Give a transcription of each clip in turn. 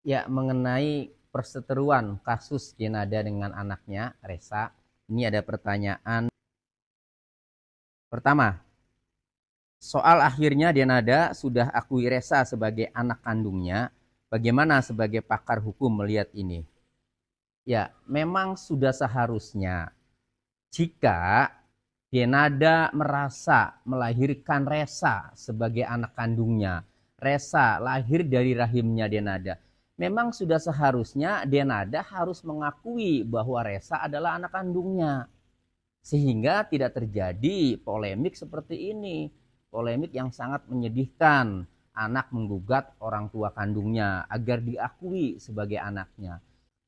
Ya, mengenai perseteruan kasus Denada dengan anaknya, Resa, ini ada pertanyaan. Pertama, soal akhirnya Denada sudah akui Resa sebagai anak kandungnya, bagaimana sebagai pakar hukum melihat ini? Ya, memang sudah seharusnya jika Denada merasa melahirkan Resa sebagai anak kandungnya, Resa lahir dari rahimnya Denada, memang sudah seharusnya Denada harus mengakui bahwa Resa adalah anak kandungnya. Sehingga tidak terjadi polemik seperti ini. Polemik yang sangat menyedihkan. Anak menggugat orang tua kandungnya agar diakui sebagai anaknya.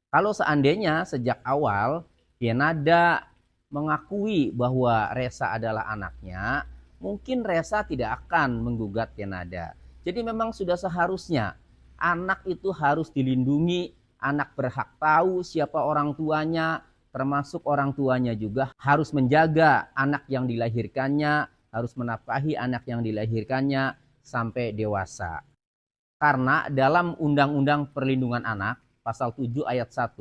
Kalau seandainya sejak awal Denada mengakui bahwa Resa adalah anaknya, mungkin Resa tidak akan menggugat Denada. Jadi memang sudah seharusnya anak itu harus dilindungi, anak berhak tahu siapa orang tuanya, termasuk orang tuanya juga harus menjaga anak yang dilahirkannya, harus menafkahi anak yang dilahirkannya sampai dewasa. Karena dalam Undang-Undang Perlindungan Anak, pasal 7 ayat 1,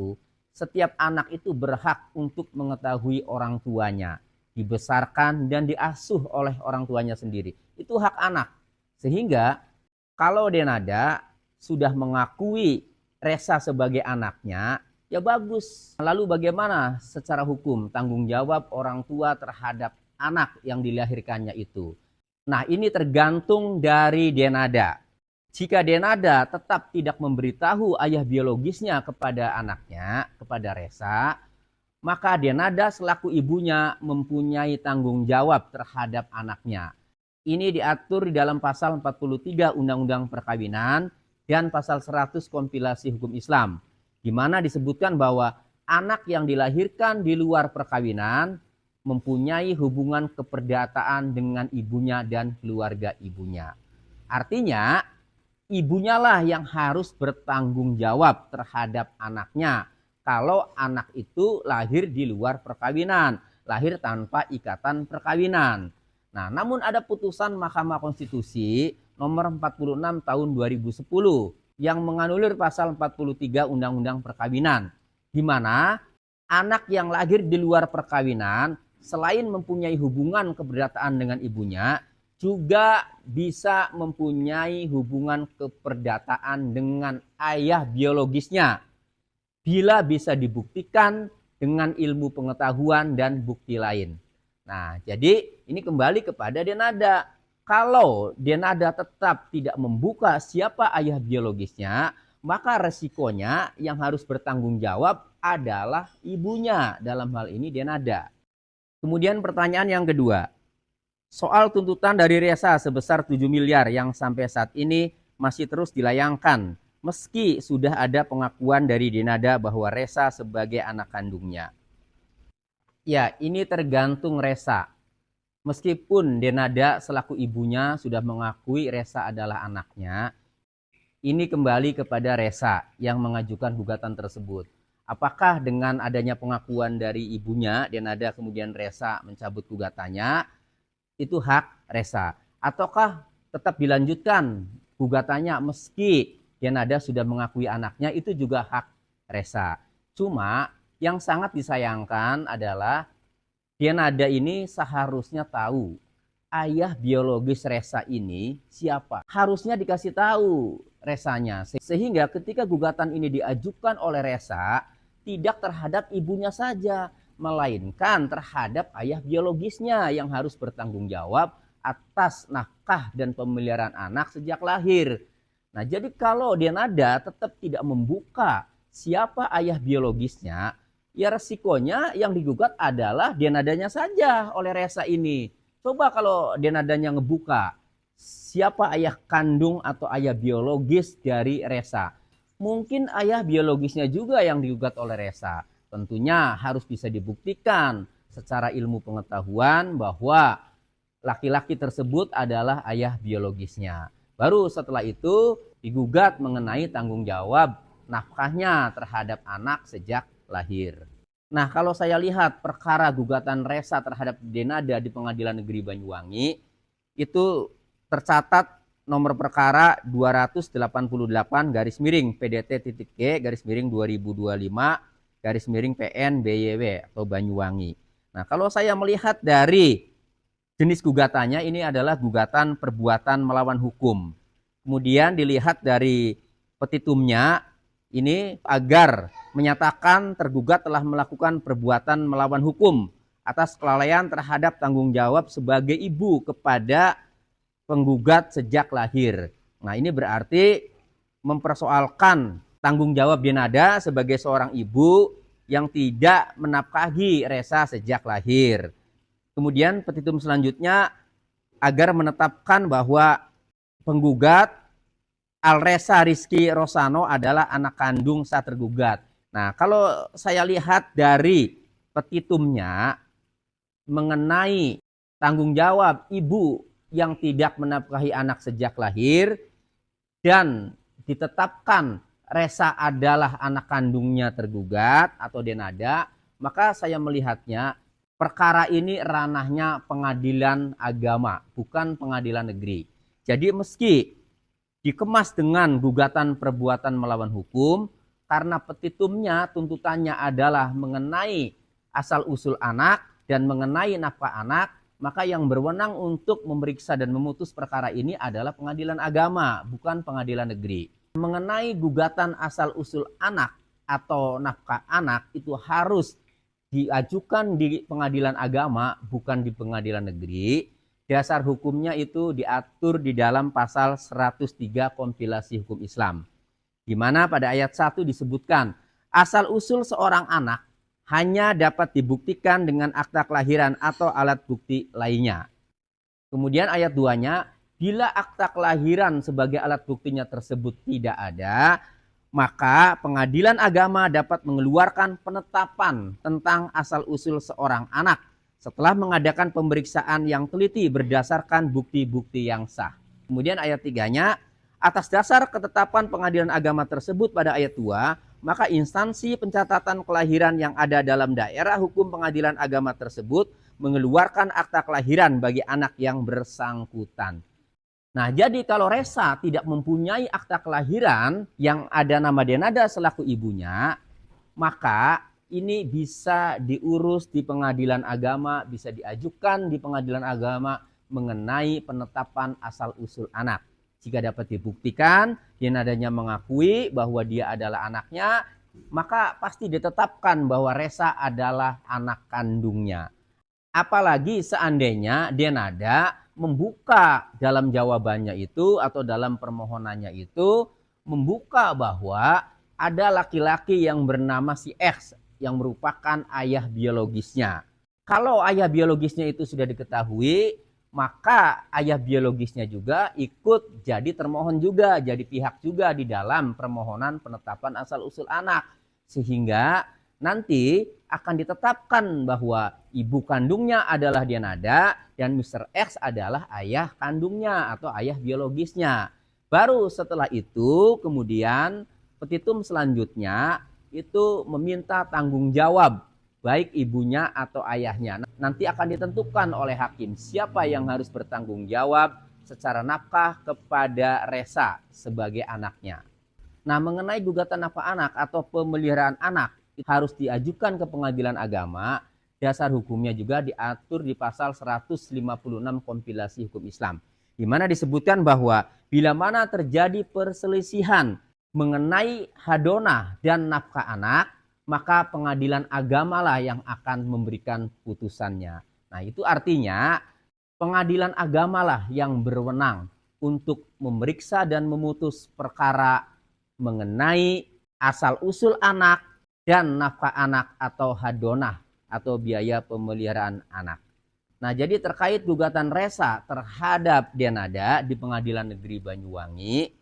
setiap anak itu berhak untuk mengetahui orang tuanya, dibesarkan dan diasuh oleh orang tuanya sendiri. Itu hak anak. Sehingga kalau Denada sudah mengakui Resa sebagai anaknya, ya bagus. Lalu bagaimana secara hukum tanggung jawab orang tua terhadap anak yang dilahirkannya itu? Nah, ini tergantung dari Denada. Jika Denada tetap tidak memberitahu ayah biologisnya kepada anaknya, kepada Resa, maka Denada selaku ibunya mempunyai tanggung jawab terhadap anaknya. Ini diatur di dalam pasal 43 Undang-Undang Perkawinan dan pasal 100 Kompilasi Hukum Islam, di mana disebutkan bahwa anak yang dilahirkan di luar perkawinan mempunyai hubungan keperdataan dengan ibunya dan keluarga ibunya. Artinya, ibunya lah yang harus bertanggung jawab terhadap anaknya kalau anak itu lahir di luar perkawinan, lahir tanpa ikatan perkawinan. Nah, namun ada putusan Mahkamah Konstitusi nomor 46 tahun 2010 yang menganulir pasal 43 Undang-Undang Perkawinan, di mana anak yang lahir di luar perkawinan selain mempunyai hubungan keperdataan dengan ibunya, juga bisa mempunyai hubungan keperdataan dengan ayah biologisnya bila bisa dibuktikan dengan ilmu pengetahuan dan bukti lain. Nah, jadi ini kembali kepada Denada. Kalau Denada tetap tidak membuka siapa ayah biologisnya, maka resikonya yang harus bertanggung jawab adalah ibunya, dalam hal ini Denada. Kemudian pertanyaan yang kedua, soal tuntutan dari Resa sebesar 7 miliar yang sampai saat ini masih terus dilayangkan, meski sudah ada pengakuan dari Denada bahwa Resa sebagai anak kandungnya. Ya, ini tergantung Resa. Meskipun Denada selaku ibunya sudah mengakui Resa adalah anaknya, ini kembali kepada Resa yang mengajukan gugatan tersebut. Apakah dengan adanya pengakuan dari ibunya, Denada kemudian Resa mencabut gugatannya, itu hak Resa. Ataukah tetap dilanjutkan gugatannya meski Denada sudah mengakui anaknya, itu juga hak Resa. Cuma yang sangat disayangkan adalah Denada ini seharusnya tahu ayah biologis Resa ini siapa. Harusnya dikasih tahu Resanya. Sehingga ketika gugatan ini diajukan oleh Resa, tidak terhadap ibunya saja, melainkan terhadap ayah biologisnya yang harus bertanggung jawab atas nafkah dan pemeliharaan anak sejak lahir. Nah, jadi kalau Denada tetap tidak membuka siapa ayah biologisnya, ya resikonya yang digugat adalah Denadanya saja oleh Resa ini. Coba kalau Denadanya ngebuka siapa ayah kandung atau ayah biologis dari Resa. Mungkin ayah biologisnya juga yang digugat oleh Resa. Tentunya harus bisa dibuktikan secara ilmu pengetahuan bahwa laki-laki tersebut adalah ayah biologisnya. Baru setelah itu digugat mengenai tanggung jawab nafkahnya terhadap anak sejak lahir. Nah, kalau saya lihat perkara gugatan Resa terhadap Denada di Pengadilan Negeri Banyuwangi, itu tercatat nomor perkara 288 garis miring PDT.G garis miring 2025 garis miring PN BYW atau Banyuwangi. Nah, kalau saya melihat dari jenis gugatannya, ini adalah gugatan perbuatan melawan hukum. Kemudian dilihat dari petitumnya, ini agar menyatakan tergugat telah melakukan perbuatan melawan hukum atas kelalaian terhadap tanggung jawab sebagai ibu kepada penggugat sejak lahir. Nah, ini berarti mempersoalkan tanggung jawab Denada sebagai seorang ibu yang tidak menafkahi Resa sejak lahir. Kemudian petitum selanjutnya agar menetapkan bahwa penggugat Alresa Rizky Rosano adalah anak kandung saat tergugat. Nah, kalau saya lihat dari petitumnya mengenai tanggung jawab ibu yang tidak menafkahi anak sejak lahir dan ditetapkan Resa adalah anak kandungnya tergugat atau Denada, maka saya melihatnya perkara ini ranahnya pengadilan agama, bukan pengadilan negeri. Jadi meski dikemas dengan gugatan perbuatan melawan hukum, karena petitumnya tuntutannya adalah mengenai asal-usul anak dan mengenai nafkah anak, maka yang berwenang untuk memeriksa dan memutus perkara ini adalah pengadilan agama, bukan pengadilan negeri. Mengenai gugatan asal-usul anak atau nafkah anak itu harus diajukan di pengadilan agama, bukan di pengadilan negeri. Dasar hukumnya itu diatur di dalam pasal 103 kompilasi hukum Islam. Di mana pada ayat 1 disebutkan, asal-usul seorang anak hanya dapat dibuktikan dengan akta kelahiran atau alat bukti lainnya. Kemudian ayat 2-nya, bila akta kelahiran sebagai alat buktinya tersebut tidak ada, maka pengadilan agama dapat mengeluarkan penetapan tentang asal-usul seorang anak setelah mengadakan pemeriksaan yang teliti berdasarkan bukti-bukti yang sah. Kemudian ayat 3-nya, atas dasar ketetapan pengadilan agama tersebut pada ayat 2, maka instansi pencatatan kelahiran yang ada dalam daerah hukum pengadilan agama tersebut mengeluarkan akta kelahiran bagi anak yang bersangkutan. Nah, jadi kalau Resa tidak mempunyai akta kelahiran yang ada nama Denada selaku ibunya, maka ini bisa diurus di pengadilan agama, bisa diajukan di pengadilan agama mengenai penetapan asal-usul anak. Jika dapat dibuktikan, Denadanya mengakui bahwa dia adalah anaknya, maka pasti ditetapkan bahwa Resa adalah anak kandungnya. Apalagi seandainya Denada membuka dalam jawabannya itu atau dalam permohonannya itu membuka bahwa ada laki-laki yang bernama si X yang merupakan ayah biologisnya. Kalau ayah biologisnya itu sudah diketahui, maka ayah biologisnya juga ikut jadi termohon juga, jadi pihak juga di dalam permohonan penetapan asal-usul anak. Sehingga nanti akan ditetapkan bahwa ibu kandungnya adalah Denada dan Mr. X adalah ayah kandungnya atau ayah biologisnya. Baru setelah itu kemudian petitum selanjutnya itu meminta tanggung jawab baik ibunya atau ayahnya. Nanti akan ditentukan oleh hakim siapa yang harus bertanggung jawab secara nafkah kepada Resa sebagai anaknya. Nah, mengenai gugatan nafkah anak atau pemeliharaan anak harus diajukan ke pengadilan agama. Dasar hukumnya juga diatur di pasal 156 kompilasi hukum Islam, di mana disebutkan bahwa bila mana terjadi perselisihan mengenai hadonah dan nafkah anak, maka pengadilan agamalah yang akan memberikan putusannya. Nah, itu artinya pengadilan agamalah yang berwenang untuk memeriksa dan memutus perkara mengenai asal-usul anak dan nafkah anak atau hadonah atau biaya pemeliharaan anak. Nah, jadi terkait gugatan Resa terhadap Denada di Pengadilan Negeri Banyuwangi,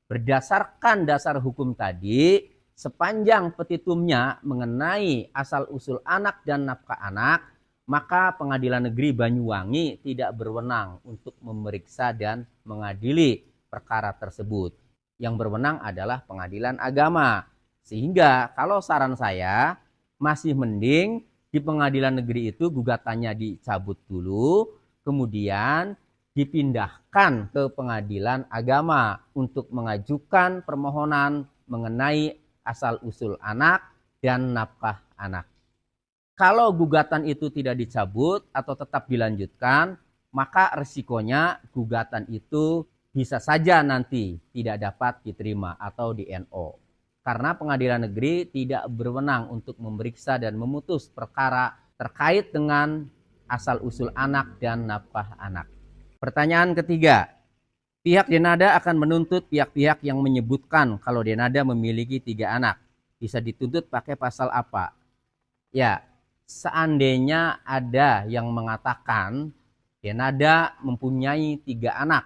berdasarkan dasar hukum tadi, sepanjang petitumnya mengenai asal-usul anak dan nafkah anak, maka Pengadilan Negeri Banyuwangi tidak berwenang untuk memeriksa dan mengadili perkara tersebut. Yang berwenang adalah pengadilan agama. Sehingga kalau saran saya masih mending di pengadilan negeri itu gugatannya dicabut dulu, kemudian dipindahkan ke pengadilan agama untuk mengajukan permohonan mengenai asal-usul anak dan nafkah anak. Kalau gugatan itu tidak dicabut atau tetap dilanjutkan, maka resikonya gugatan itu bisa saja nanti tidak dapat diterima atau di-NO. Karena pengadilan negeri tidak berwenang untuk memeriksa dan memutus perkara terkait dengan asal-usul anak dan nafkah anak. Pertanyaan ketiga, pihak Denada akan menuntut pihak-pihak yang menyebutkan kalau Denada memiliki 3 anak. Bisa dituntut pakai pasal apa? Ya, seandainya ada yang mengatakan Denada mempunyai 3 anak,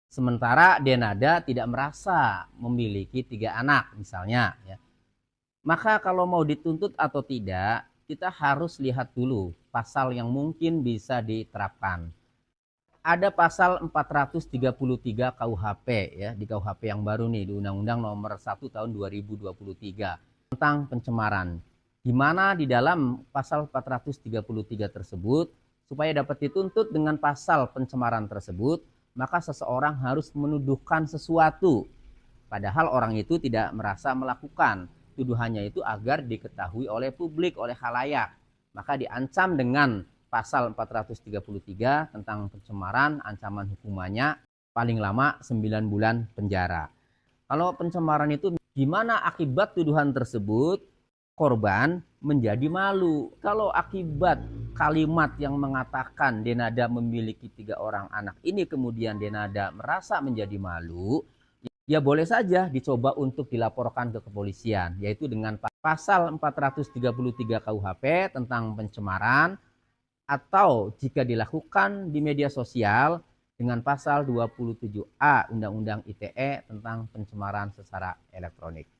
sementara Denada tidak merasa memiliki 3 anak misalnya, ya, maka kalau mau dituntut atau tidak, kita harus lihat dulu pasal yang mungkin bisa diterapkan. Ada pasal 433 KUHP, ya, di KUHP yang baru nih, di Undang-Undang Nomor 1 Tahun 2023 tentang pencemaran, di mana di dalam pasal 433 tersebut, supaya dapat dituntut dengan pasal pencemaran tersebut, maka seseorang harus menuduhkan sesuatu, padahal orang itu tidak merasa melakukan. Tuduhannya itu agar diketahui oleh publik, oleh khalayak, maka diancam dengan pasal 433 tentang pencemaran. Ancaman hukumannya paling lama 9 bulan penjara. Kalau pencemaran itu di mana akibat tuduhan tersebut korban menjadi malu. Kalau akibat kalimat yang mengatakan Denada memiliki 3 orang anak ini kemudian Denada merasa menjadi malu, ya boleh saja dicoba untuk dilaporkan ke kepolisian, yaitu dengan pasal 433 KUHP tentang pencemaran, atau jika dilakukan di media sosial dengan pasal 27A Undang-Undang ITE tentang pencemaran secara elektronik.